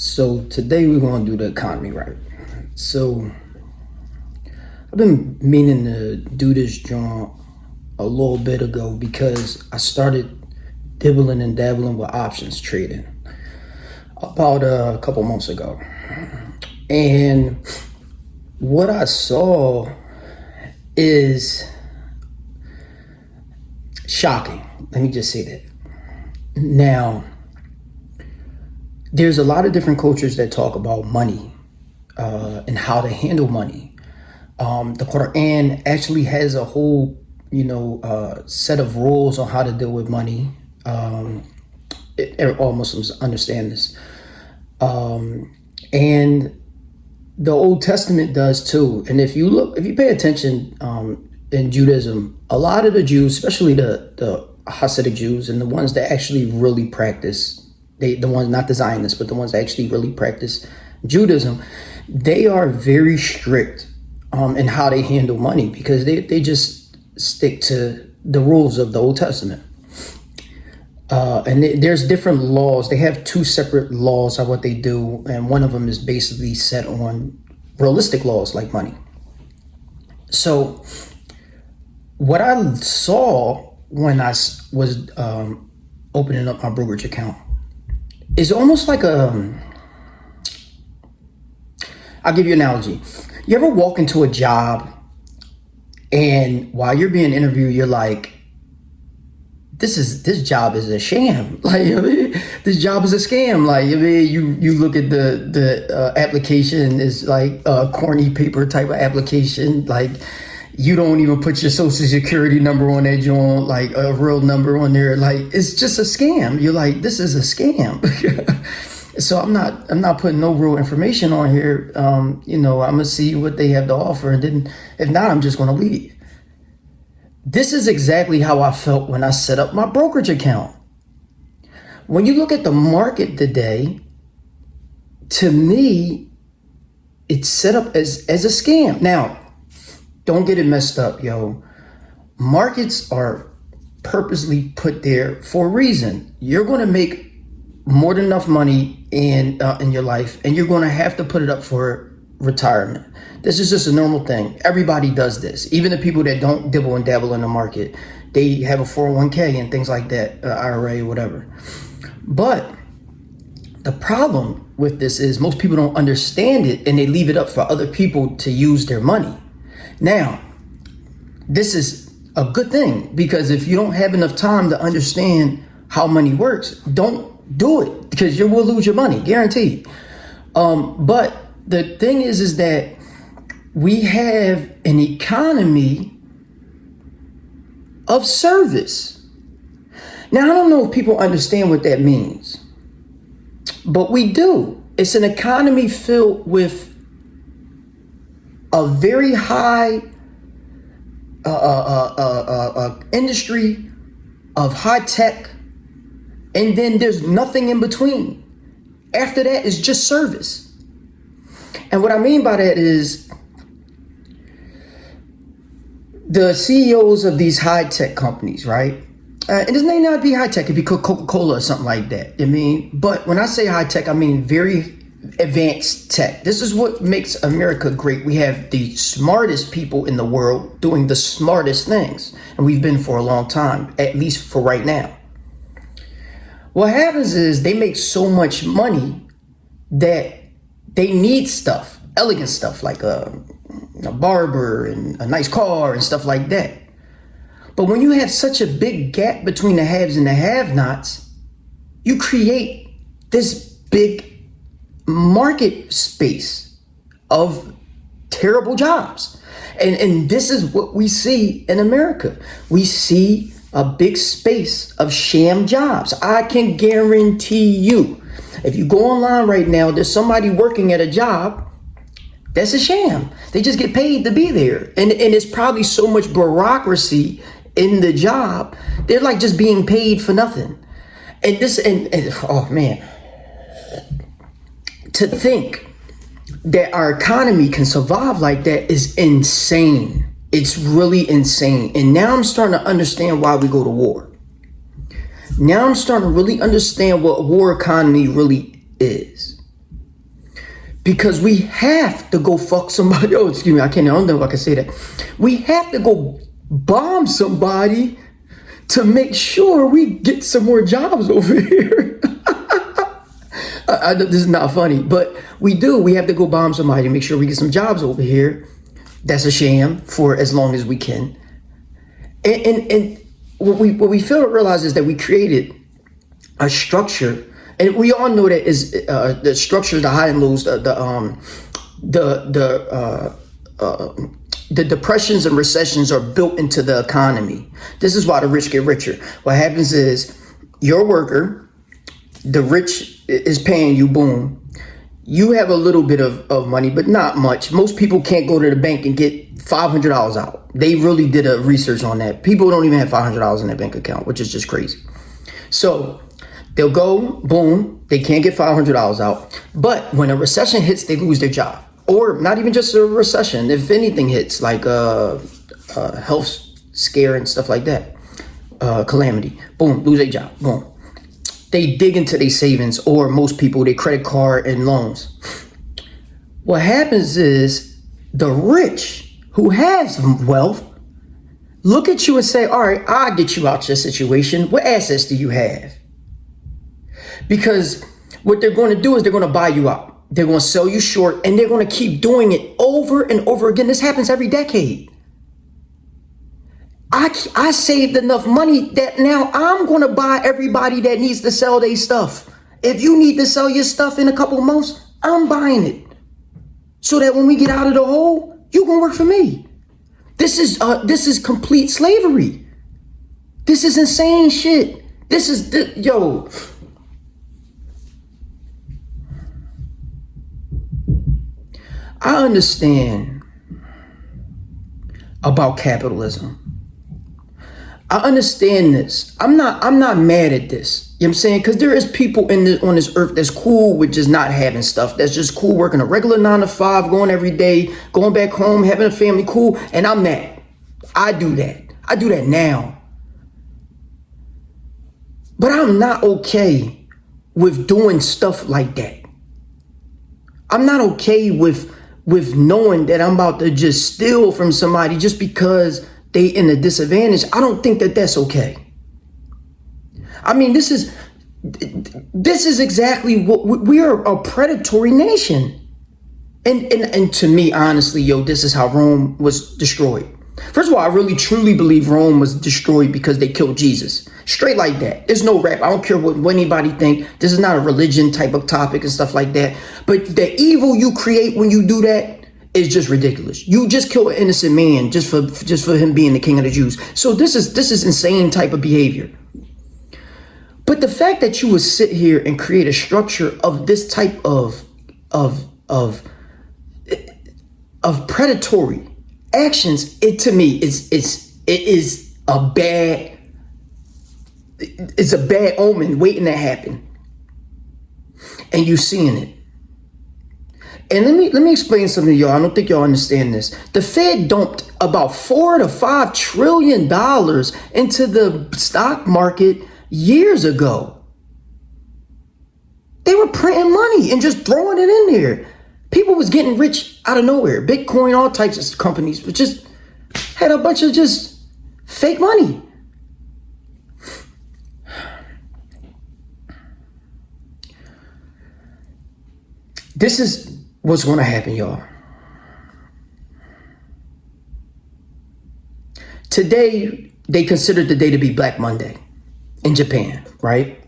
So today we're going to do the economy right. So I've been meaning to do this joint a little bit ago because I started dibbling and dabbling with options trading about a couple months ago. And what I saw is shocking. Let me just say that. Now, there's a lot of different cultures that talk about money and how to handle money. The Quran actually has a whole, set of rules on how to deal with money. All Muslims understand this. And the Old Testament does too. And if you pay attention in Judaism, a lot of the Jews, especially the Hasidic Jews and the ones that actually really practice, the ones, not the Zionists, but the ones that actually really practice Judaism, they are very strict in how they handle money because they just stick to the rules of the Old Testament. And there's different laws. They have two separate laws of what they do, and one of them is basically set on realistic laws like money. So what I saw when I was opening up my brokerage account is almost like I'll give you an analogy. You ever walk into a job and while you're being interviewed, you're like, this job is a sham. Like, this job is a scam. Like, you look at the application is like a corny paper type of application. Like, you don't even put your social security number on that joint, like a real number on there. Like, it's just a scam. You're like, this is a scam. So I'm not putting no real information on here. I'm gonna see what they have to offer, and then if not, I'm just gonna leave. This is exactly how I felt when I set up my brokerage account. When you look at the market today, to me, it's set up as a scam. Now, don't get it messed up, yo. Markets are purposely put there for a reason. You're going to make more than enough money in your life, and you're going to have to put it up for retirement. This is just a normal thing. Everybody does this. Even the people that don't dibble and dabble in the market, they have a 401k and things like that, IRA, whatever. But the problem with this is most people don't understand it, and they leave it up for other people to use their money. Now, this is a good thing, because if you don't have enough time to understand how money works, don't do it, because you will lose your money, guaranteed. But the thing is that we have an economy of service. Now, I don't know if people understand what that means, but we do. It's an economy filled with a very high industry of high tech, and then there's nothing in between. After that is just service. And what I mean by that is the CEOs of these high tech companies, right? And this may not be high tech, it could be Coca-Cola or something like that. But when I say high tech, I mean very advanced tech. This is what makes America great. We have the smartest people in the world doing the smartest things. And we've been for a long time, at least for right now. What happens is they make so much money that they need stuff, elegant stuff like a barber and a nice car and stuff like that. But when you have such a big gap between the haves and the have-nots, you create this big market space of terrible jobs. And this is what we see in America. We see a big space of sham jobs. I can guarantee you, if you go online right now, there's somebody working at a job that's a sham. They just get paid to be there. And it's probably so much bureaucracy in the job. They're like just being paid for nothing. And oh man, to think that our economy can survive like that is insane. It's really insane. And now I'm starting to understand why we go to war. Now I'm starting to really understand what war economy really is. because we have to go fuck somebody. Oh, excuse me, I don't know if I can say that. We have to go bomb somebody to make sure we get some more jobs over here. This is not funny, but we do. We have to go bomb somebody to make sure we get some jobs over here. That's a sham for as long as we can. And what we fail to realize is that we created a structure, and we all know that is the structure, the high and lows, the depressions and recessions are built into the economy. This is why the rich get richer. What happens is your worker, the rich is paying you, boom. You have a little bit of money, but not much. Most people can't go to the bank and get $500 out. They really did a research on that. People don't even have $500 in their bank account, which is just crazy. So they'll go, boom, they can't get $500 out. But when a recession hits, they lose their job. Or not even just a recession. If anything hits, like a health scare and stuff like that, calamity, boom, lose their job, boom. They dig into their savings, or most people, their credit card and loans. What happens is the rich who has wealth look at you and say, all right, I'll get you out your situation. What assets do you have? Because what they're going to do is they're going to buy you out. They're going to sell you short, and they're going to keep doing it over and over again. This happens every decade. I saved enough money that now I'm going to buy everybody that needs to sell their stuff. If you need to sell your stuff in a couple of months, I'm buying it. So that when we get out of the hole, you going to work for me. This is complete slavery. This is insane shit. Yo. I understand about capitalism. I understand this. I'm not mad at this. You know what I'm saying? Because there is people on this earth that's cool with just not having stuff. That's just cool working a regular 9 to 5, going every day, going back home, having a family, cool. And I'm that. I do that. I do that now. But I'm not okay with doing stuff like that. I'm not okay with knowing that I'm about to just steal from somebody just because they in a disadvantage. I don't think that that's okay. I mean, this is exactly what we are, a predatory nation. And to me, honestly, this is how Rome was destroyed. First of all, I really truly believe Rome was destroyed because they killed Jesus. Straight like that. There's no rap. I don't care what anybody think. This is not a religion type of topic and stuff like that. But the evil you create when you do that is just ridiculous. You just kill an innocent man just for him being the king of the Jews. So this is insane type of behavior. But the fact that you would sit here and create a structure of this type of predatory actions, it is a bad omen waiting to happen, and you seeing it. And let me explain something to y'all. I don't think y'all understand this. The Fed dumped about $4 to $5 trillion into the stock market years ago. They were printing money and just throwing it in there. People was getting rich out of nowhere. Bitcoin, all types of companies, but just had a bunch of just fake money. This is what's going to happen, y'all. Today, they considered the day to be Black Monday in Japan, right?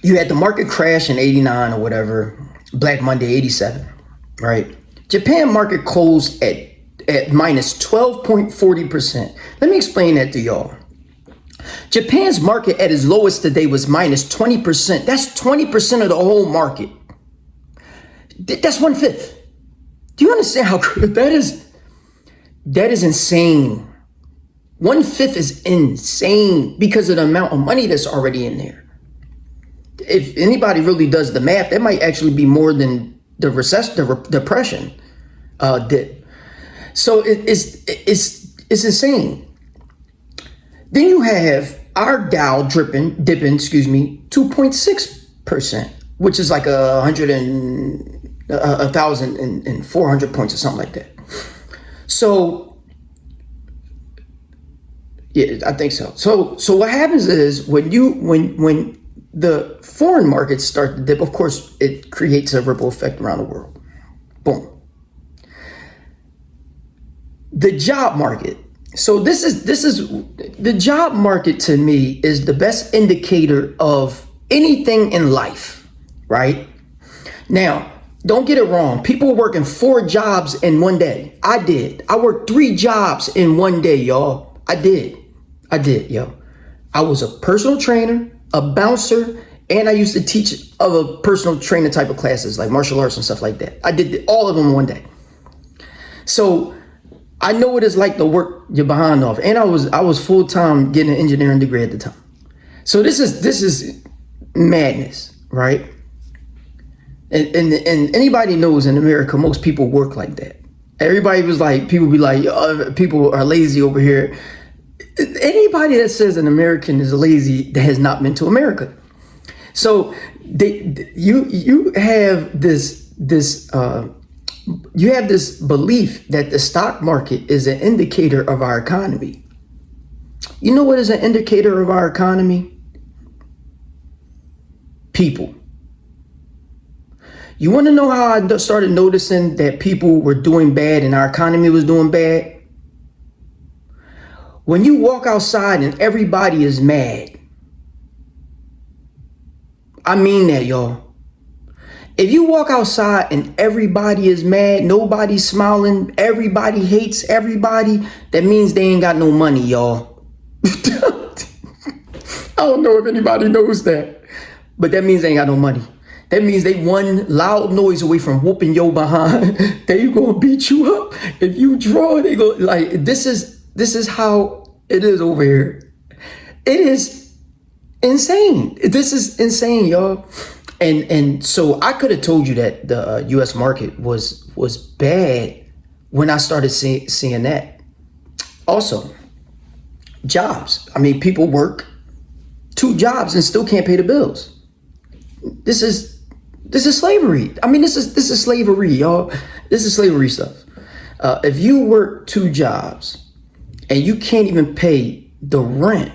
You had the market crash in 89 or whatever, Black Monday 87, right? Japan market closed at minus 12.40%. Let me explain that to y'all. Japan's market at its lowest today was minus 20%. That's 20% of the whole market. That's 1/5. Do you understand how that is? That is insane. 1/5 is insane because of the amount of money that's already in there. If anybody really does the math, that might actually be more than the depression did. So it's insane. Then you have our Dow dipping, 2.6%. which is like 1,400 points or something like that. So yeah, I think so. So what happens is when the foreign markets start to dip, of course, it creates a ripple effect around the world. Boom. The job market. So this is the job market to me is the best indicator of anything in life, right? Now, don't get it wrong. People working 4 jobs in one day. I did. I worked 3 jobs in one day, y'all. I did, yo. I was a personal trainer, a bouncer, and I used to teach other personal trainer type of classes like martial arts and stuff like that. I did all of them in one day. So I know what it's like to work your behind off. And I was full-time getting an engineering degree at the time. So this is madness, right? And anybody knows in America, most people work like that. Everybody was like, people be like, oh, people are lazy over here. Anybody that says an American is lazy that has not been to America. So you have this belief that the stock market is an indicator of our economy. You know what is an indicator of our economy? People. You want to know how I started noticing that people were doing bad and our economy was doing bad? When you walk outside and everybody is mad. I mean that, y'all. If you walk outside and everybody is mad, nobody's smiling, everybody hates everybody, that means they ain't got no money, y'all. I don't know if anybody knows that, but that means they ain't got no money. That means they one loud noise away from whooping your behind. They gonna beat you up. If you draw, they go like this is how it is over here. It is insane. This is insane, y'all. And so I could have told you that the U.S. market was bad when I started seeing that. Also, jobs. I mean, people work 2 jobs and still can't pay the bills. This is slavery. I mean, this is slavery, y'all. This is slavery stuff. If you work 2 jobs and you can't even pay the rent,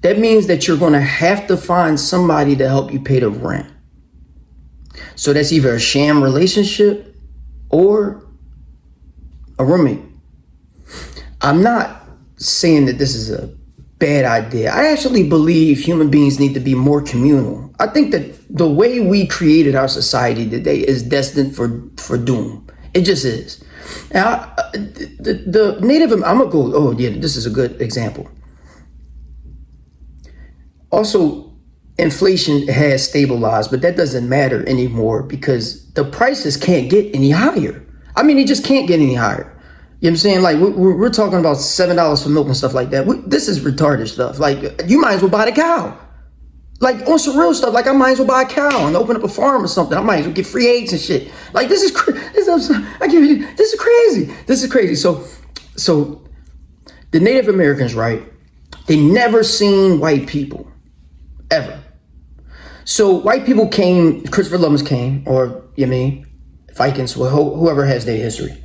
that means that you're going to have to find somebody to help you pay the rent. So that's either a sham relationship or a roommate. I'm not saying that this is a bad idea. I actually believe human beings need to be more communal. I think that the way we created our society today is destined for doom. It just is. Now, the Native, I'm gonna go, oh yeah, this is a good example. Also, inflation has stabilized, but that doesn't matter anymore because the prices can't get any higher. I mean, it just can't get any higher. You know what I'm saying? Like, we're talking about $7 for milk and stuff like that. This is retarded stuff. Like, you might as well buy the cow. Like, on some real stuff, like, I might as well buy a cow and open up a farm or something. I might as well get free eggs and shit. Like, this is crazy. This is crazy. So the Native Americans, right? They never seen white people, ever. So white people came, Christopher Columbus came, or, you know what I mean, Vikings, whoever has their history.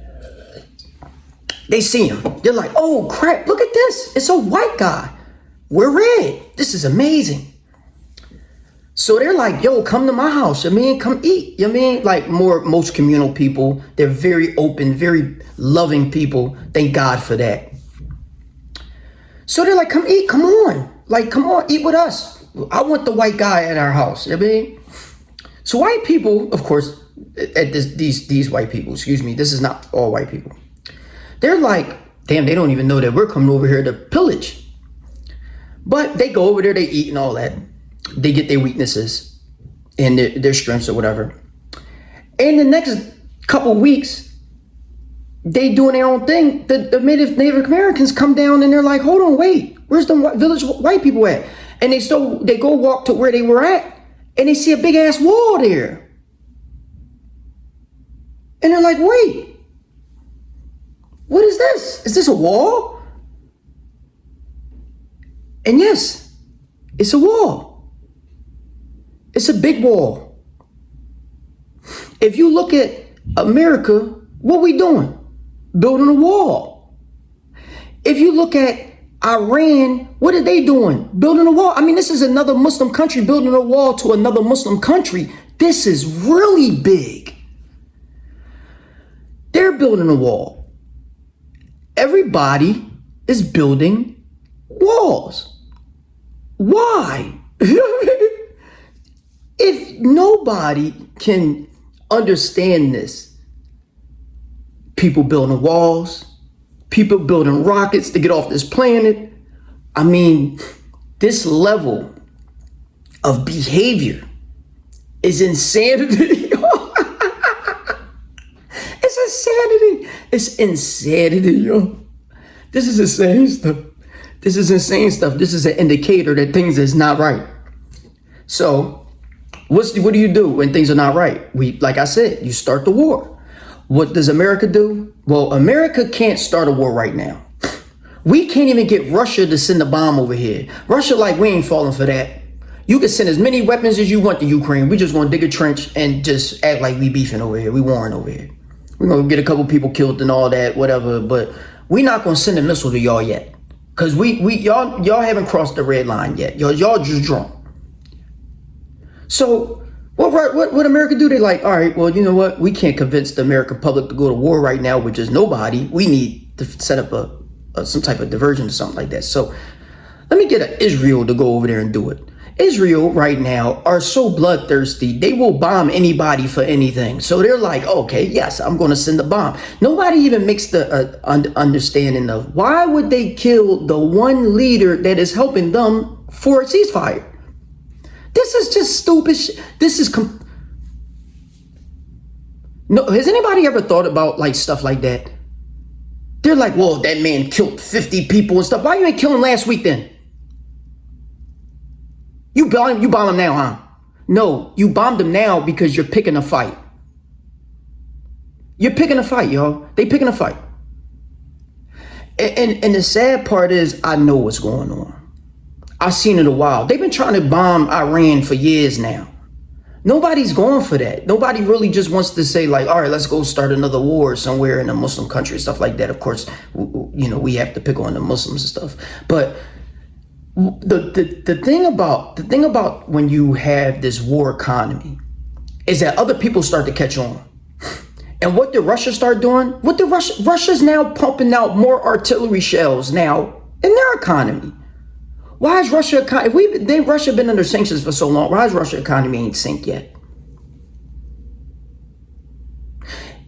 They see him. They're like, oh, crap, look at this. It's a white guy. We're red. This is amazing. So they're like, yo, come to my house. You know what I mean, come eat. You know what I mean? Like most communal people, they're very open, very loving people. Thank God for that. So they're like, come eat, come on. Like, come on, eat with us. I want the white guy at our house. You know what I mean? So white people, of course, these white people, excuse me, this is not all white people. They're like, damn, they don't even know that we're coming over here to pillage. But they go over there, they eat and all that. They get their weaknesses and their strengths or whatever. And the next couple weeks, they doing their own thing. The Native Americans come down and they're like, hold on, wait, where's the village white people at? And they go walk to where they were at and they see a big ass wall there. And they're like, wait, what is this? Is this a wall? And yes, it's a wall. It's a big wall. If you look at America, what we doing? Building a wall. If you look at Iran, what are they doing? Building a wall. I mean, this is another Muslim country building a wall to another Muslim country. This is really big. They're building a wall. Everybody is building walls. Why? If nobody can understand this, people building walls, people building rockets to get off this planet. I mean, this level of behavior is insanity. It's insanity. It's insanity, yo. This is insane stuff. This is insane stuff. This is an indicator that things is not right. So, what do you do when things are not right? Like I said, you start the war. What does America do? Well, America can't start a war right now. We can't even get Russia to send a bomb over here. Russia, like, we ain't falling for that. You can send as many weapons as you want to Ukraine. We just want to dig a trench and just act like we beefing over here. We warring over here. We're going to get a couple people killed and all that, whatever. But we're not going to send a missile to y'all yet. Because y'all haven't crossed the red line yet. Y'all just drunk. So what America do? They like, all right, well, you know what? We can't convince the American public to go to war right now with just nobody. We need to set up some type of diversion or something like that. So let me get Israel to go over there and do it. Israel right now are so bloodthirsty, they will bomb anybody for anything. So they're like, okay, yes, I'm going to send a bomb. Nobody even makes the understanding of why would they kill the one leader that is helping them for a ceasefire? This is just stupid shit. This is no. Has anybody ever thought about like stuff like that? They're like, well, that man killed 50 people and stuff. Why you ain't killing last week then? You bomb him now, huh? No, you bombed him now because you're picking a fight. You're picking a fight, y'all. They picking a fight. And the sad part is, I know what's going on. I've seen it a while. They've been trying to bomb Iran for years now. Nobody's going for that. Nobody really just wants to say like, all right, let's go start another war somewhere in a Muslim country, stuff like that. Of course, you know, we have to pick on the Muslims and stuff. But the thing about when you have this war economy is that other people start to catch on. And what did Russia start doing? Russia's now pumping out more artillery shells now in their economy. Why is Russia Russia been under sanctions for so long? Why is Russia economy ain't sink yet?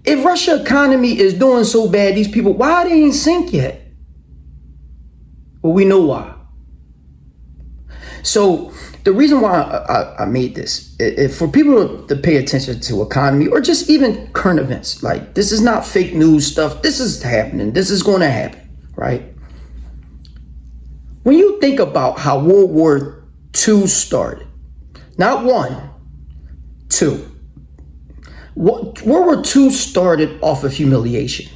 If Russia economy is doing so bad, these people, why they ain't sink yet? Well, we know why. So the reason why I made this, for people to pay attention to economy or just even current events, like this is not fake news stuff. This is happening. This is going to happen, right? When you think about how World War II started, not one, two. World War II started off of humiliation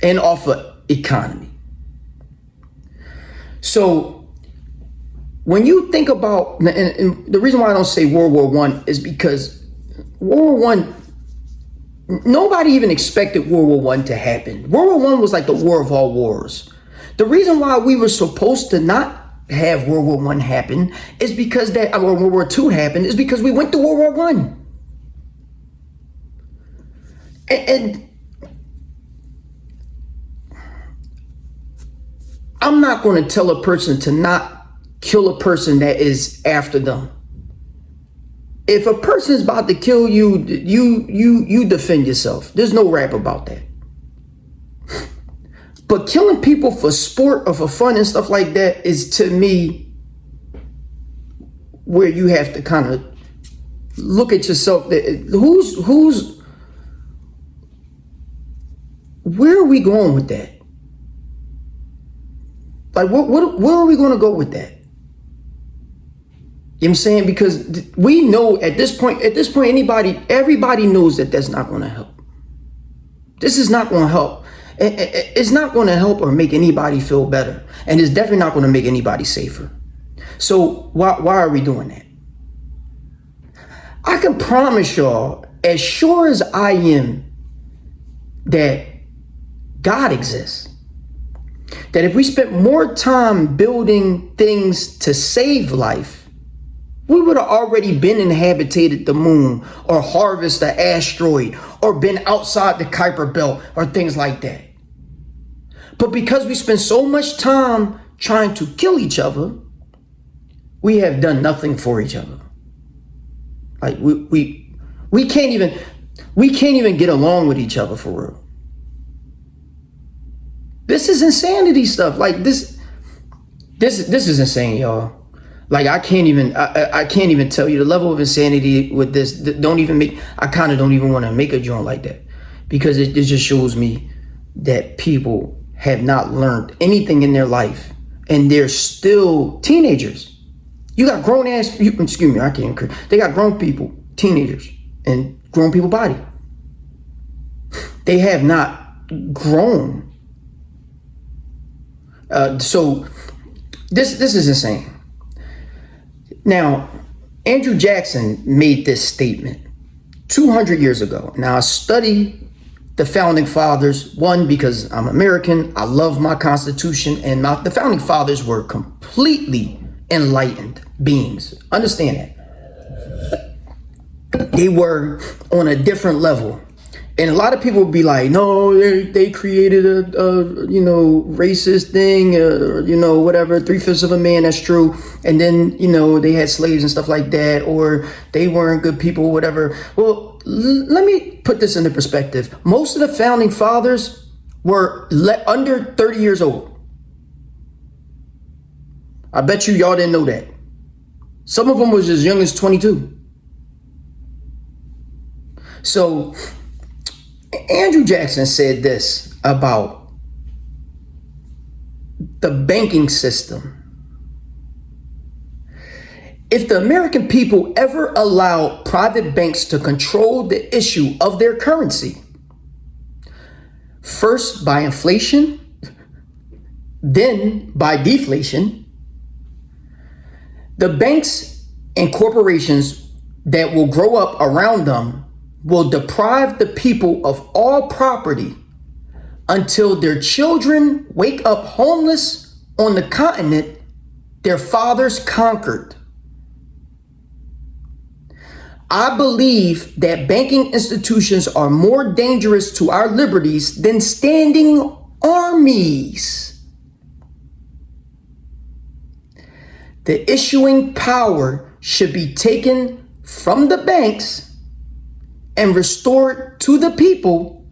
and off of economy. So when you think about, and the reason why I don't say World War I is because World War I, nobody even expected World War I to happen. World War I was like the war of all wars. The reason why we were supposed to not have World War I happen is because World War II happened is because we went to World War I. And I'm not going to tell a person to not kill a person that is after them. If a person is about to kill you, you defend yourself. There's no rap about that. But killing people for sport or for fun and stuff like that is, to me, where you have to kind of look at yourself. Where are we going with that? Like, where are we going to go with that? You know what I'm saying? Because we know at this point, everybody knows that that's not going to help. This is not going to help. It's not going to help or make anybody feel better. And it's definitely not going to make anybody safer. So why are we doing that? I can promise y'all, as sure as I am that God exists, that if we spent more time building things to save life, we would have already been inhabited the moon or harvested an asteroid or been outside the Kuiper Belt or things like that. But because we spend so much time trying to kill each other, we have done nothing for each other. Like we can't even get along with each other for real. This is insanity stuff. Like this is insane, y'all. Like I can't even tell you the level of insanity with this. I kind of don't even want to make a joint like that, because it just shows me that people have not learned anything in their life and they're still teenagers. You got grown ass, excuse me, I can't. They got grown people, teenagers, and grown people body. They have not grown. So this is insane. Now, Andrew Jackson made this statement 200 years ago. Now, I study the founding fathers, one, because I'm American, I love my Constitution, and the founding fathers were completely enlightened beings. Understand that. They were on a different level. And a lot of people would be like, no, they created a racist thing, whatever, 3/5 of a man, that's true. And then, they had slaves and stuff like that, or they weren't good people, whatever. Well, let me put this into perspective. Most of the founding fathers were under 30 years old. I bet y'all didn't know that. Some of them was as young as 22. So Andrew Jackson said this about the banking system. If the American people ever allowed private banks to control the issue of their currency, first by inflation, then by deflation, the banks and corporations that will grow up around them will deprive the people of all property until their children wake up homeless on the continent their fathers conquered. I believe that banking institutions are more dangerous to our liberties than standing armies. The issuing power should be taken from the banks and restored to the people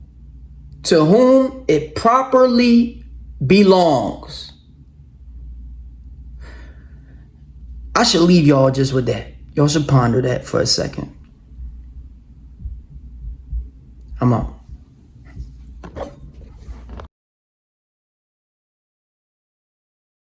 to whom it properly belongs. I should leave y'all just with that. Y'all should ponder that for a second. I'm out.